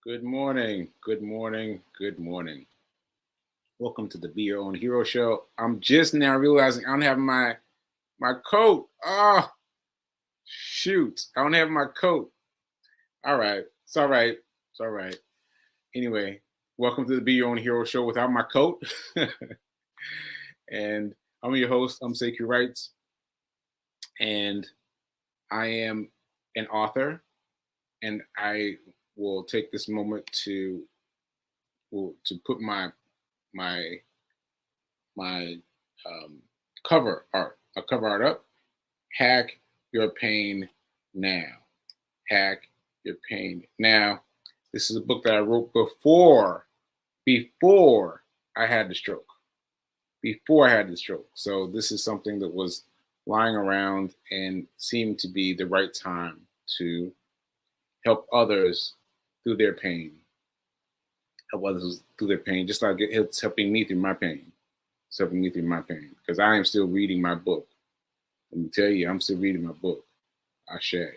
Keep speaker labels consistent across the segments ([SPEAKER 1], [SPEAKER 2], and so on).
[SPEAKER 1] Good morning. Good morning. Good morning. Welcome to the Be Your Own Hero Show. I'm just now realizing I don't have my coat. Oh, shoot. I don't have my coat. All right. It's all right. It's all right. Anyway, welcome to the Be Your Own Hero Show without my coat. And I'm your host. I'm Sekou Wrights, and I am an author. And I will take this moment to put my my cover art, a cover art up. Hack Your Pain Now. Hack Your Pain Now. This is a book that I wrote before I had the stroke. Before I had the stroke. So this is something that was lying around and seemed to be the right time to help others through their pain. Help others through their pain, just like it's helping me through my pain. It's helping me through my pain. Because I am still reading my book. Let me tell you, I'm still reading my book. I share.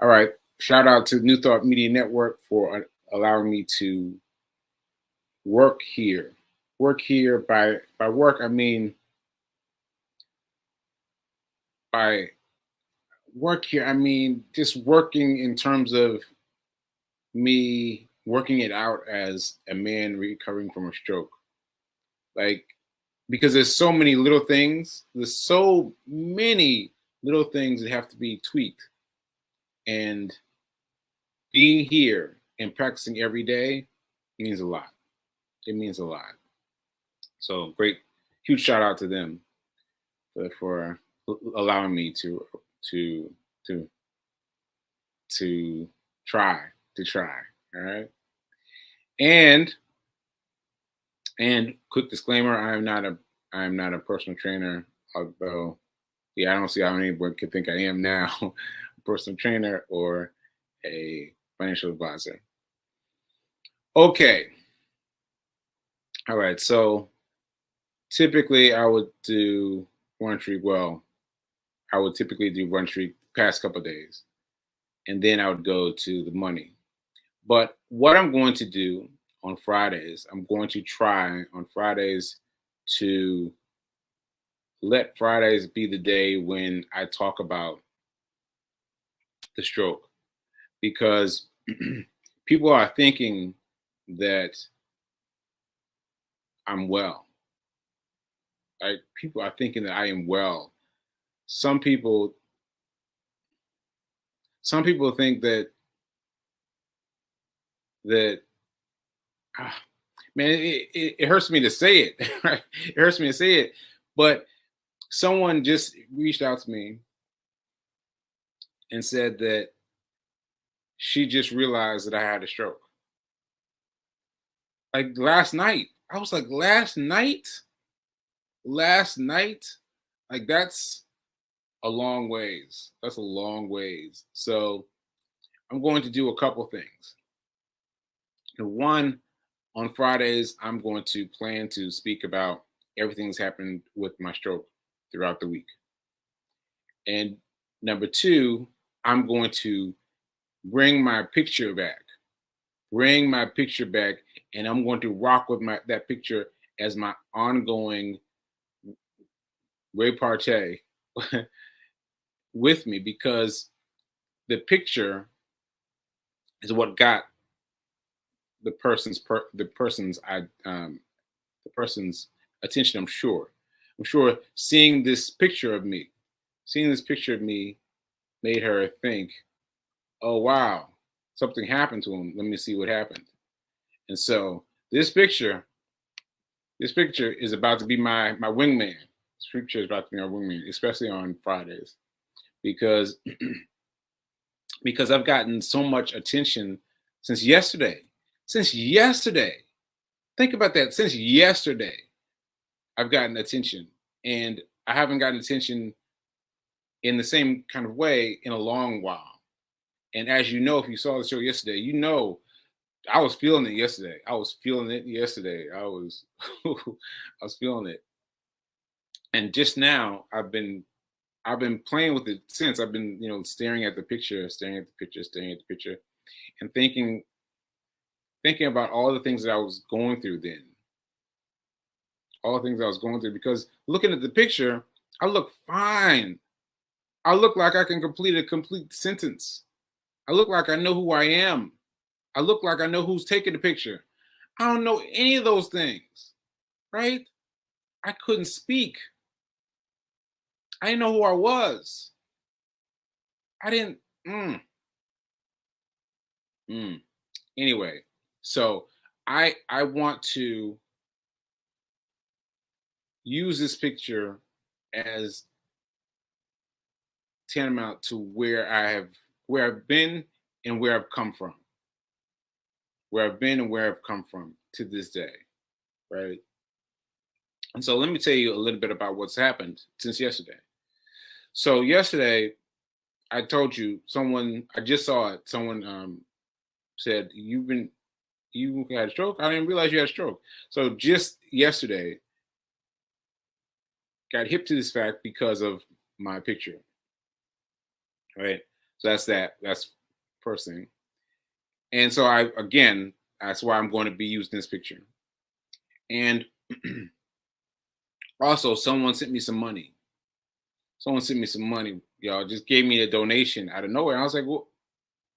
[SPEAKER 1] All right. Shout out to New Thought Media Network for allowing me to work here. Work here by work I mean by work here I mean just working in terms of me working it out as a man recovering from a stroke. Like because there's so many little things that have to be tweaked. And being here and practicing every day means a lot. It means a lot. So huge shout out to them for allowing me to to to try to try. All right. And quick disclaimer: I am not a personal trainer. Although, yeah, I don't see how anyone could think I am now, a personal trainer or a financial advisor. Okay. All right. So typically I would do one streak. Well, I would typically do one streak past couple of days, and then I would go to the money. But what I'm going to do on Fridays, I'm going to try on Fridays to let Fridays be the day when I talk about the stroke, because people are thinking that I'm well. Like people are thinking that I am well. Some people some people think that ah, man, it hurts me to say it. Right? It hurts me to say it, but someone just reached out to me and said that she just realized that I had a stroke. Like last night. I was like, last night? Last night? Like that's a long ways. That's a long ways. So I'm going to do a couple things. And one, on Fridays, I'm going to plan to speak about everything that's happened with my stroke throughout the week. And number two, I'm going to bring my picture back. Bring my picture back, and I'm going to rock with that picture as my ongoing repartee with me, because the picture is what got the person's the person's attention. I'm sure seeing this picture of me made her think, oh wow, something happened to him, let me see what happened. And so this picture is about to be my wingman. This picture is about to be my wingman, especially on Fridays, because because I've gotten so much attention since yesterday. Since yesterday. Think about that. Since yesterday, I've gotten attention. And I haven't gotten attention in the same kind of way in a long while. And as you know, if you saw the show yesterday, you know I was feeling it yesterday. I was feeling it yesterday. I was I was feeling it. And just now I've been playing with it since. I've been, staring at the picture, staring at the picture, staring at the picture. and thinking about all the things that I was going through then, all the things I was going through. Because looking at the picture, I look fine. I look like I can complete a complete sentence. I look like I know who I am. I look like I know who's taking the picture. I don't know any of those things, right? I couldn't speak. I didn't know who I was. I didn't. Mm, mm. Anyway, so I want to use this picture as tantamount to where I've been and where I've come from. Where I've been and where I've come from to this day, right? And so let me tell you a little bit about what's happened since yesterday. So yesterday, I told you I just saw it. Someone said you had a stroke. I didn't realize you had a stroke. So just yesterday, got hip to this fact because of my picture, right? So that's that. That's first thing. And so that's why I'm going to be using this picture. And also, someone sent me some money. Someone sent me some money, y'all. Just gave me a donation out of nowhere. And I was like,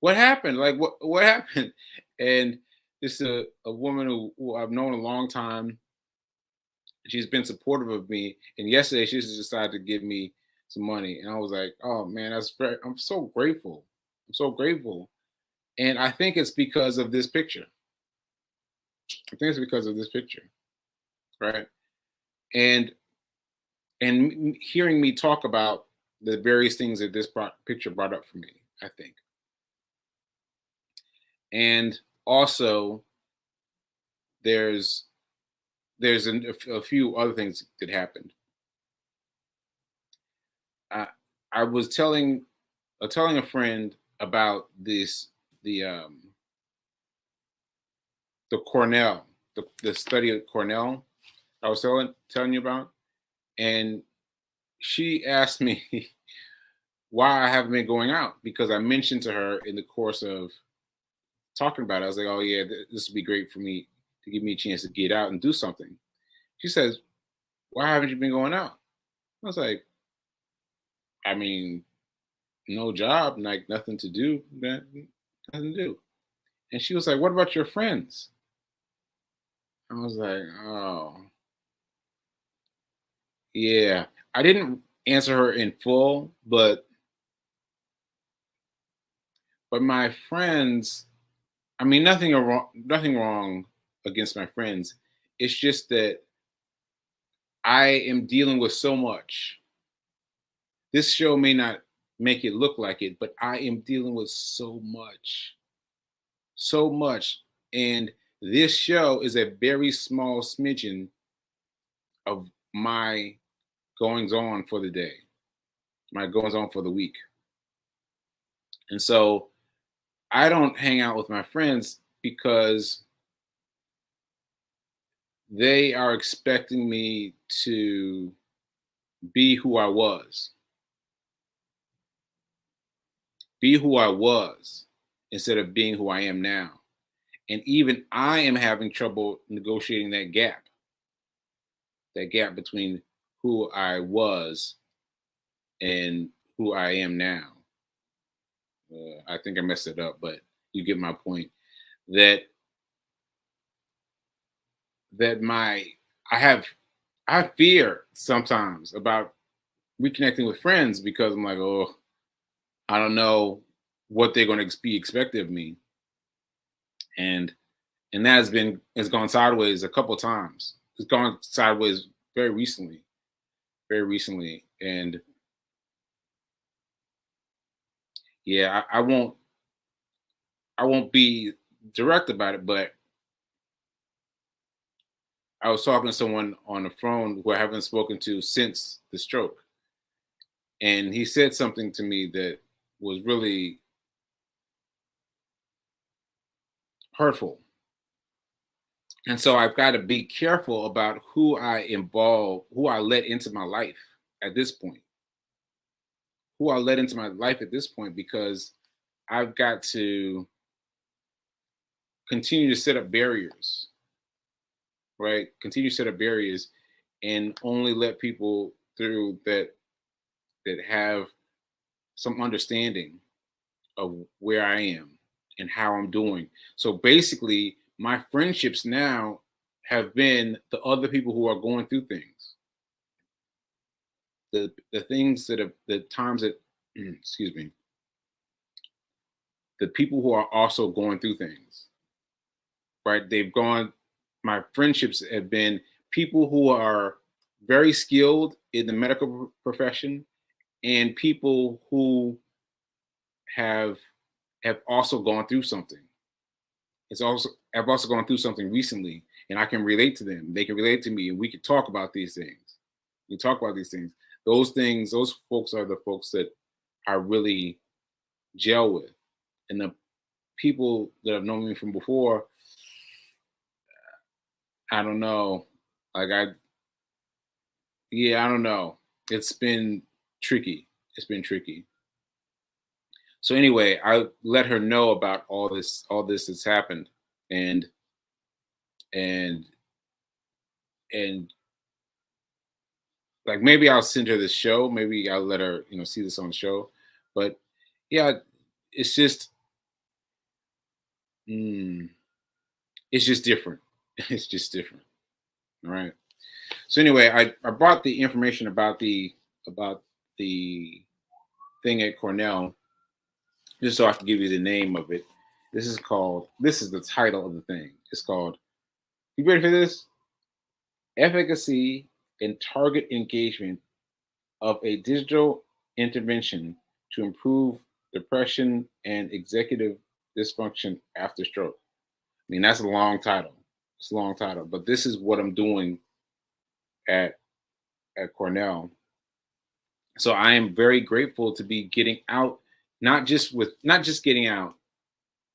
[SPEAKER 1] what happened? Like, what happened? And this is a woman who I've known a long time. She's been supportive of me. And yesterday, she just decided to give me some money. And I was like, oh, man, I'm so grateful. I'm so grateful. And I think it's because of this picture. I think it's because of this picture, right? And hearing me talk about the various things that this picture brought up for me, I think. And also, there's a few other things that happened. I was telling a friend about the Cornell, the study at Cornell I was telling you about, and she asked me why I haven't been going out, because I mentioned to her in the course of talking about it, I was like, oh yeah, this would be great for me to give me a chance to get out and do something. She says, why haven't you been going out? I was like, I mean, no job, like nothing to do, nothing to do. And she was like, what about your friends? I was like, oh, yeah. I didn't answer her in full, but my friends, I mean, nothing wrong against my friends. It's just that I am dealing with so much. This show may not make it look like it, but I am dealing with so much. So much. And this show is a very small smidgen of my goings on for the day, my goings on for the week. And so I don't hang out with my friends because they are expecting me to be who I was, instead of being who I am now. And even I am having trouble negotiating that gap between who I was and who I am now. I think I messed it up, but you get my point. That that my I have I fear sometimes about reconnecting with friends, because I'm like, oh, I don't know what they're going to be expected of me, and that has gone sideways a couple times. It's gone sideways very recently, and yeah, I won't be direct about it, but I was talking to someone on the phone who I haven't spoken to since the stroke, and he said something to me that was really hurtful. And so I've got to be careful about who I let into my life at this point, because I've got to continue to set up barriers, right? Continue to set up barriers and only let people through that have some understanding of where I am and how I'm doing. So basically, my friendships now have been the other people who are going through things. The things that have the times that excuse me, the people who are also going through things, right? They've gone, my friendships have been people who are very skilled in the medical profession and people who have have also gone through something. It's also I've also gone through something recently, and I can relate to them. They can relate to me, and we can talk about these things. We talk about these things. Those things, those folks are the folks that I really gel with, and the people that have known me from before. I don't know. Like yeah, I don't know. It's been tricky. It's been tricky. So anyway, I let her know about all this that's happened, and and and like maybe I'll send her this show. Maybe I'll let her, see this on the show. But yeah, it's just, mm, it's just different. It's just different. All right. So anyway, I brought the information about the thing at Cornell just so I can give you the name of it. This is the title of the thing. It's called, you ready for this? Efficacy and target engagement of a digital intervention to improve depression and executive dysfunction after stroke. I mean, that's a long title. It's a long title, but this is what I'm doing at Cornell. So I am very grateful to be getting out, not just getting out.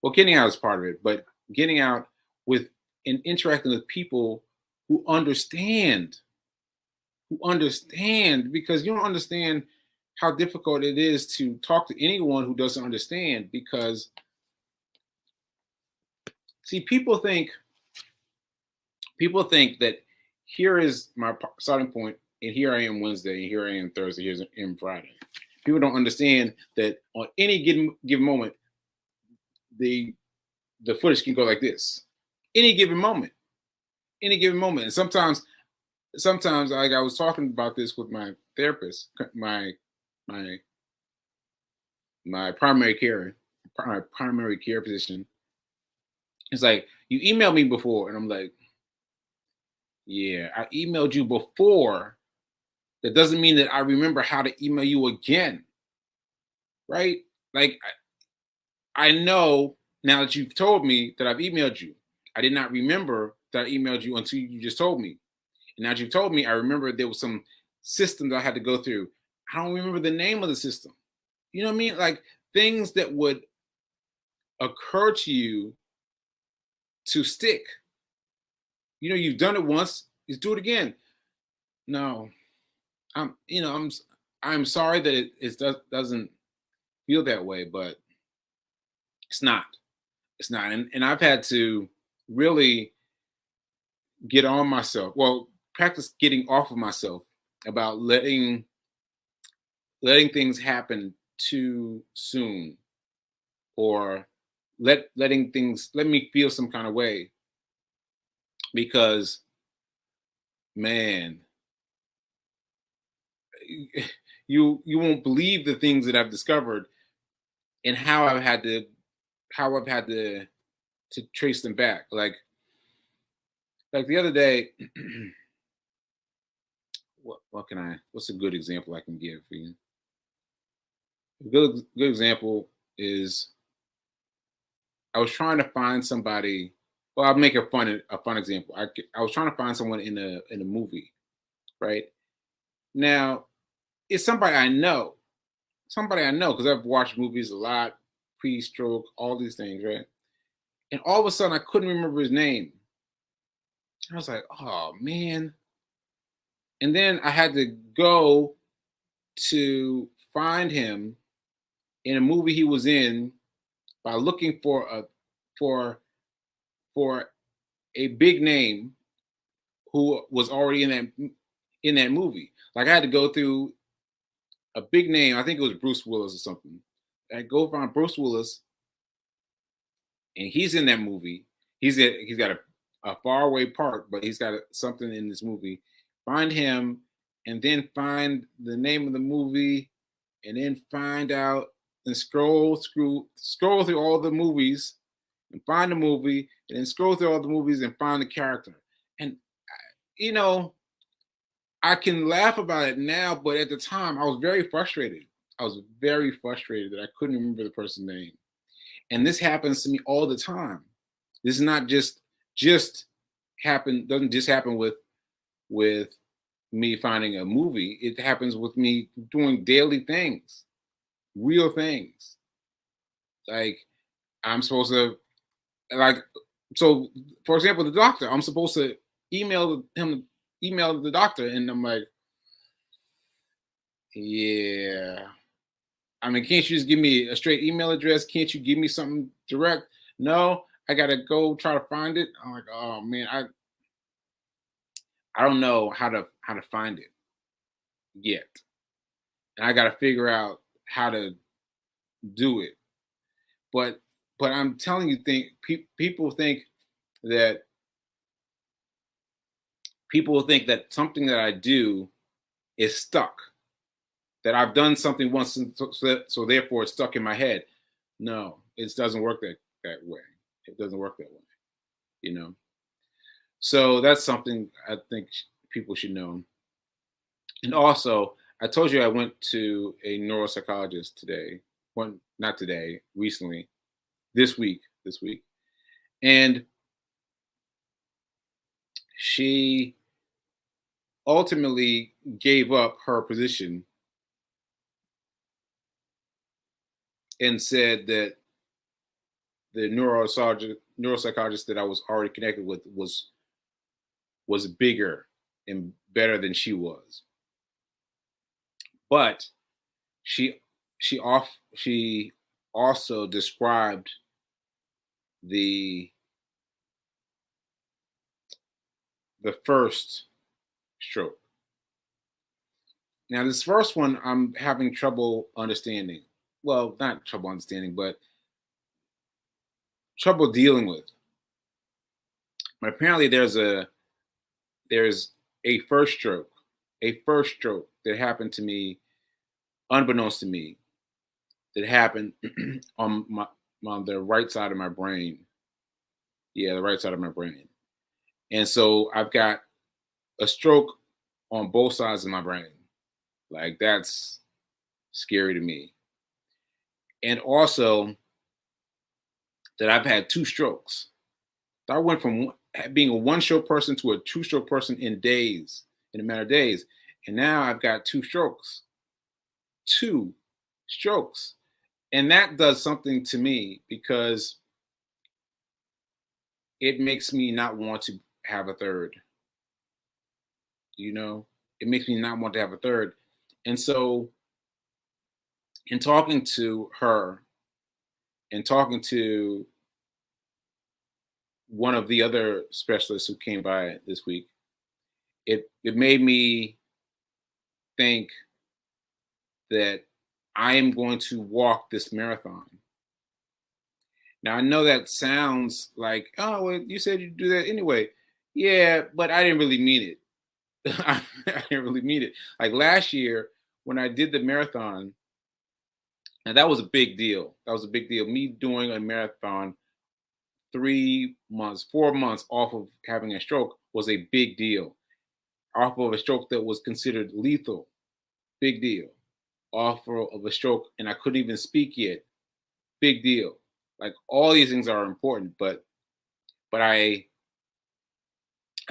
[SPEAKER 1] Well, getting out is part of it, but getting out with and interacting with people who understand, because you don't understand how difficult it is to talk to anyone who doesn't understand. Because see, people think that here is my starting point, and here I am Wednesday, and here I am Thursday, here's I am Friday. People don't understand that on any given moment, the the footage can go like this. Any given moment, and sometimes like I was talking about this with my therapist, my my primary care physician. It's like, you emailed me before, and I'm like, yeah, I emailed you before. That doesn't mean that I remember how to email you again, right? Like I know now that you've told me that I've emailed you. I did not remember that I emailed you until you just told me. And now that you've told me, I remember there was some system that I had to go through. I don't remember the name of the system. You know what I mean? Like things that would occur to you to stick. You've done it once, just do it again. No, I'm, I'm sorry that doesn't feel that way, but it's not. It's not. And I've had to really get on myself. Well, practice getting off of myself about letting things happen too soon, or let me feel some kind of way, because man, you won't believe the things that I've discovered, and how I've had to trace them back. Like the other day, what's a good example I can give for you? A good example is, I was trying to find somebody. Well, I'll make a fun example. I was trying to find someone in a movie, right? Now, it's somebody I know because I've watched movies a lot, pre-stroke, all these things, right? And all of a sudden, I couldn't remember his name. I was like, oh man. And then I had to go to find him in a movie he was in by looking for for a big name who was already in that movie. Like I had to go through a big name. I think it was Bruce Willis or something. I go find Bruce Willis, and he's in that movie. He's got a faraway part, but he's got something in this movie. Find him, and then find the name of the movie, and then find out and scroll through all the movies and find the movie, and then scroll through all the movies and find the character. And you know, I can laugh about it now, but at the time I was very frustrated. I was very frustrated that I couldn't remember the person's name. And this happens to me all the time. This is not just happen doesn't just happen with me finding a movie. It happens with me doing daily things, real things. Like I'm supposed to like so for example, the doctor, I'm supposed to email him email the doctor and I'm like, yeah. I mean, can't you just give me a straight email address? Can't you give me something direct? No, I gotta go try to find it. I'm like, oh man, I don't know how to find it yet, and I gotta figure out how to do it. But I'm telling you, people think that something that I do is stuck. That I've done something once, and so therefore it's stuck in my head. No, it doesn't work that way. It doesn't work that way. You know. So that's something I think people should know. And also, I told you I went to a neuropsychologist today. One, not today, recently, this week, and she ultimately gave up her position and said that the neuropsychologist that I was already connected with was bigger and better than she was. But she she also described the first stroke. Now this first one I'm having trouble understanding. Well, not trouble understanding, but trouble dealing with. But apparently there's a first stroke that happened to me unbeknownst to me that happened on the right side of my brain. Yeah, the right side of my brain. And so I've got a stroke on both sides of my brain. Like that's scary to me. And also that I've had two strokes. I went from being a one stroke person to a two stroke person in days, in a matter of days. And now I've got two strokes. Two strokes. And that does something to me because it makes me not want to have a third. You know, it makes me not want to have a third. And so, in talking to her and talking to one of the other specialists who came by this week, it made me think that I am going to walk this marathon. Now I know that sounds like, oh, well, you said you'd do that anyway. Yeah, but I didn't really mean it. I didn't really mean it. Like last year when I did the marathon, and that was a big deal. That was a big deal. Me doing a marathon 3 months, 4 months off of having a stroke was a big deal. Off of a stroke that was considered lethal, big deal. Off of a stroke, and I couldn't even speak yet, big deal. Like all these things are important, but I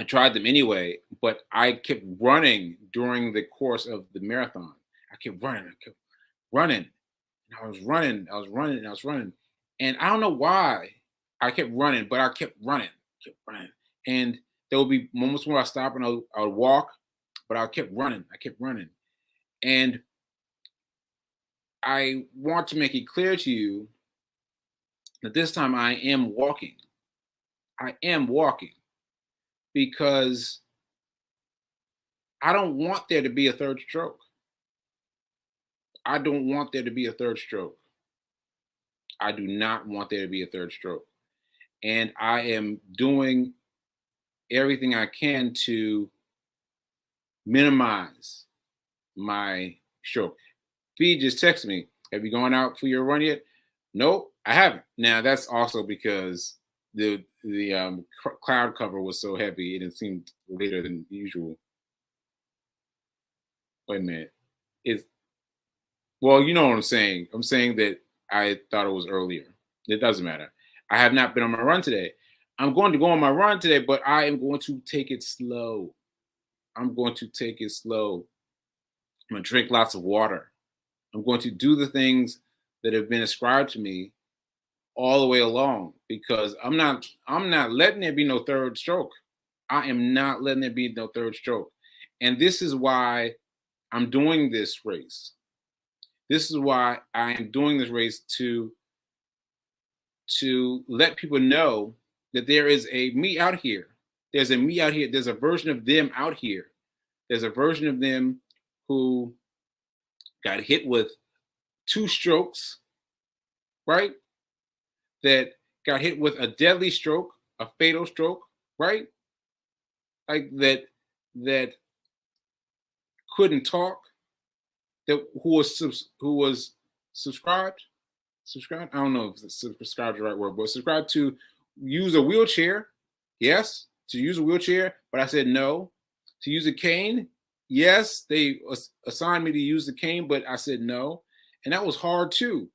[SPEAKER 1] tried them anyway. But I kept running during the course of the marathon. I kept running. I kept running. And I was running. I was running. And I was running. And I don't know why I kept running, but I kept running. Kept running. And there would be moments where I stop and I would walk, but I kept running. I kept running. And I want to make it clear to you that this time I am walking. I am walking because I don't want there to be a third stroke. I don't want there to be a third stroke. I do not want there to be a third stroke. And I am doing everything I can to minimize my stroke. Fee just texted me, have you gone out for your run yet? Nope, I haven't. Now that's also because the cloud cover was so heavy and it seemed later than usual. Wait a minute. It's well, you know what I'm saying. I'm saying that I thought it was earlier. It doesn't matter. I have not been on my run today. I'm going to go on my run today, but I am going to take it slow. I'm going to take it slow. I'm going to drink lots of water. I'm going to do the things that have been ascribed to me all the way along because I'm not letting there be no third stroke. I am not letting there be no third stroke. And this is why I'm doing this race. This is why I am doing this race to let people know that there is a me out here. There's a me out here. There's a version of them out here. There's a version of them who got hit with 2 strokes, right? That got hit with a deadly stroke, a fatal stroke, right? Like that couldn't talk, that who was subscribed. Subscribed? I don't know if subscribed is the right word, but subscribed to use a wheelchair. Yes, to use a wheelchair, but I said no. To use a cane, yes, they assigned me to use the cane, but I said no. And that was hard too.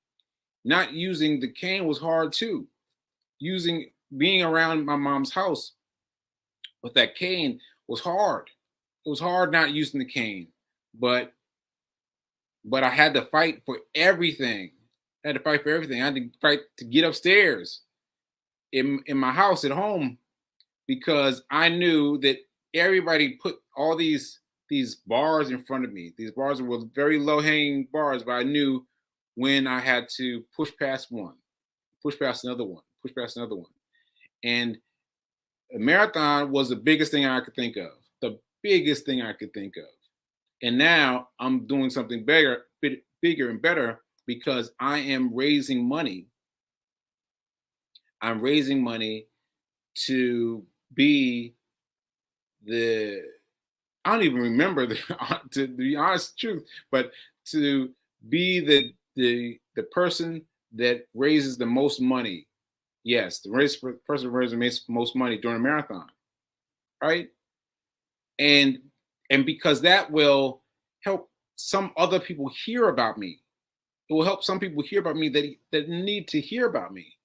[SPEAKER 1] Not using the cane was hard too. Being around my mom's house with that cane was hard. It was hard not using the cane, but I had to fight for everything. I had to fight for everything. I had to fight to get upstairs in my house at home because I knew that everybody put all these bars in front of me. These bars were very low hanging bars, but I knew when I had to push past one, push past another one, push past another one. And a marathon was the biggest thing I could think of. The biggest thing I could think of. And now I'm doing something bigger and better because I am raising money. I'm raising money to be I don't even remember to be honest truth, but to be the person that raises the most money. Yes, the person who raises the most money during a marathon, right? And because that will help some other people hear about me. It will help some people hear about me that need to hear about me.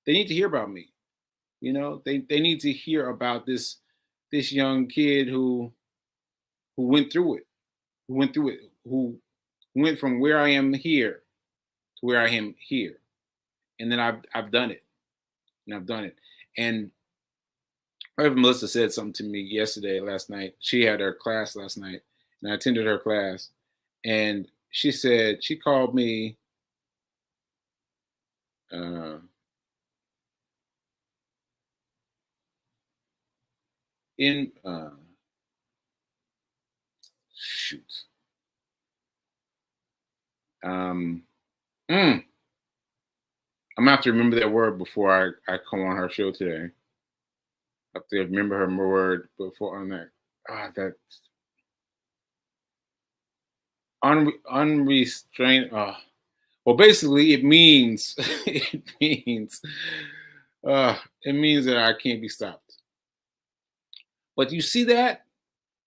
[SPEAKER 1] They need to hear about me. You know, they need to hear about this young kid who went through it, who went from where I am here to where I am here. And then I've done it. And I've done it. And Reverend Melissa said something to me last night. She had her class last night, and I attended her class. And she said, she called me in shoot. I'm gonna have to remember that word before I come on her show today. I have to remember her word before on that. That unrestrained. Well, basically, it means it means that I can't be stopped. But you see that?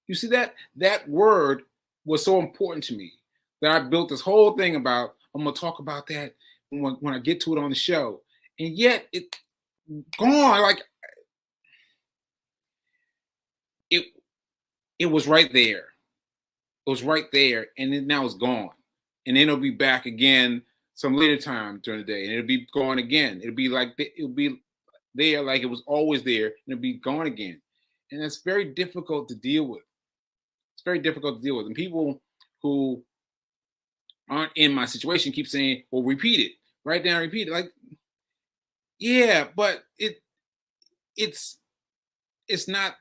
[SPEAKER 1] You see that word was so important to me that I built this whole thing about. I'm gonna talk about that when I get to it on the show, and yet it gone. Like it was right there. It was right there, and then now it's gone. And then it'll be back again some later time during the day, and it'll be gone again. It'll be there like it was always there, and it'll be gone again. And it's very difficult to deal with. It's very difficult to deal with. And people who aren't in my situation keep saying, well, repeat it. Write down, repeat it. Like, yeah, but it's not.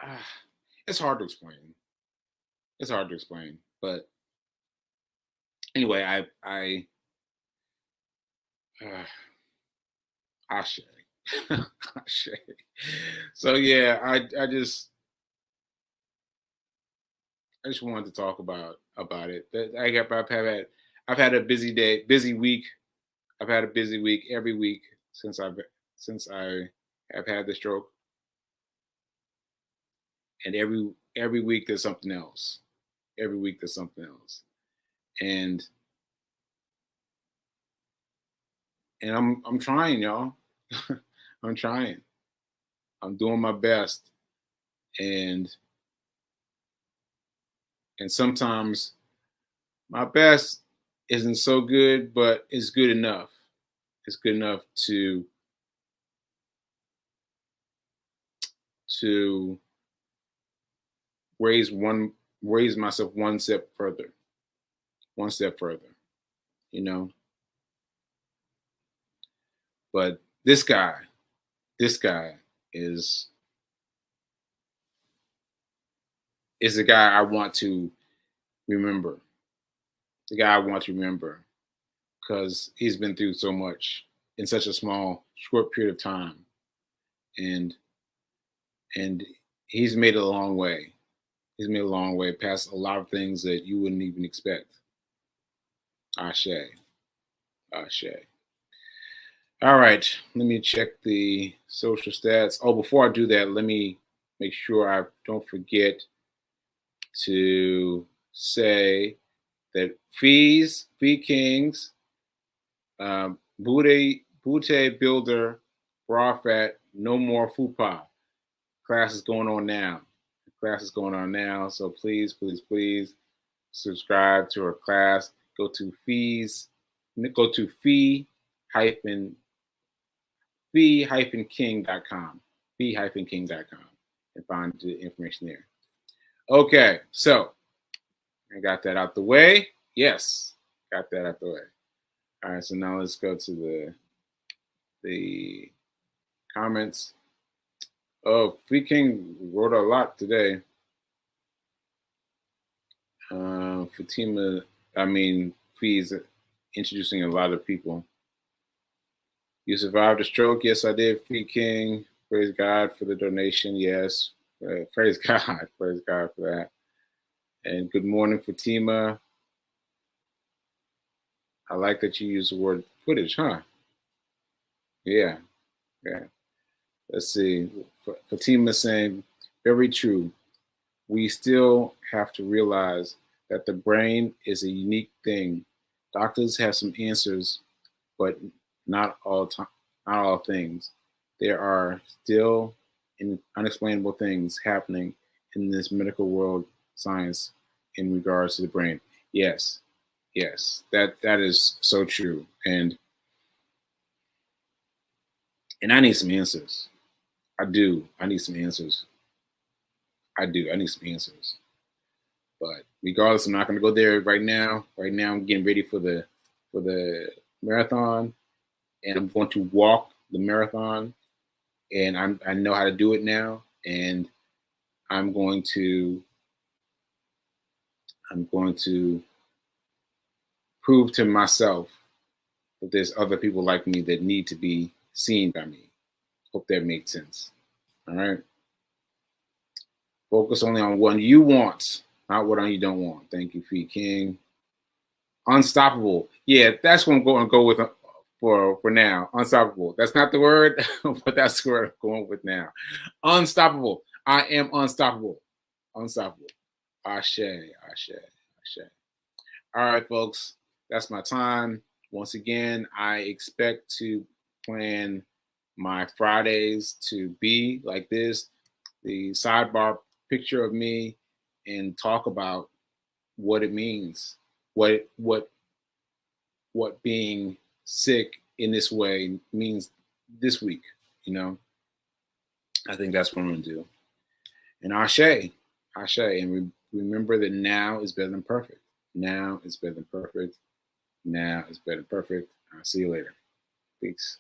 [SPEAKER 1] Uh, it's hard to explain. It's hard to explain, but anyway, uh, Ashe. Ashe. So yeah, I just wanted to talk about it. That I've had a busy week. I've had a busy week every week since I have had the stroke, and every week there's something else. Every week there's something else, and I'm trying, y'all. I'm trying. I'm doing my best, and sometimes my best isn't so good, but it's good enough. It's good enough to raise myself one step further, you know. But this guy is the guy I want to remember. The guy I want to remember because he's been through so much in such a short period of time, and he's made it a long way. He's made a long way past a lot of things that you wouldn't even expect. Ashe. Ashe. All right, let me check the social stats. Oh, before I do that, let me make sure I don't forget to say that Fee Kings, Booty Builder, Bra Fat, No More Fupa. Class is going on now. Class is going on now. So please, please, please subscribe to our class. Go to fee-king.com and find the information there. Okay, so I got that out the way. Yes, got that out the way. All right, so now let's go to the comments. Oh, Fee King wrote a lot today. Fatima, Fee's introducing a lot of people. You survived a stroke? Yes, I did, Fee King. Praise God for the donation. Yes, praise God. Praise God for that. And good morning, Fatima. I like that you use the word footage, huh? Yeah, yeah. Let's see. Fatima saying, very true. We still have to realize that the brain is a unique thing. Doctors have some answers, but not all things. There are still unexplainable things happening in this medical world science in regards to the brain. Yes, that is so true, and I need some answers. I do. I need some answers. I do. I need some answers. But regardless, I'm not going to go there right now. Right now, I'm getting ready for the marathon, and I'm going to walk the marathon, and I know how to do it now, and I'm going to prove to myself that there's other people like me that need to be seen by me. Hope that makes sense. All right. Focus only on what you want, not what you don't want. Thank you, Fee King. Unstoppable. Yeah, that's what I'm going to go with for now. Unstoppable. That's not the word, but that's the word I'm going with now. Unstoppable. I am unstoppable. Unstoppable. Ashe, ashe, ashe. All right, folks. That's my time. Once again, I expect to plan my Fridays to be like this. The sidebar picture of me and talk about what it means, what being sick in this way means this week. You know, I think that's what I'm gonna do. And Ashe, and remember that now is better than perfect. Now is better than perfect. Now is better than perfect. I'll see you later. Peace.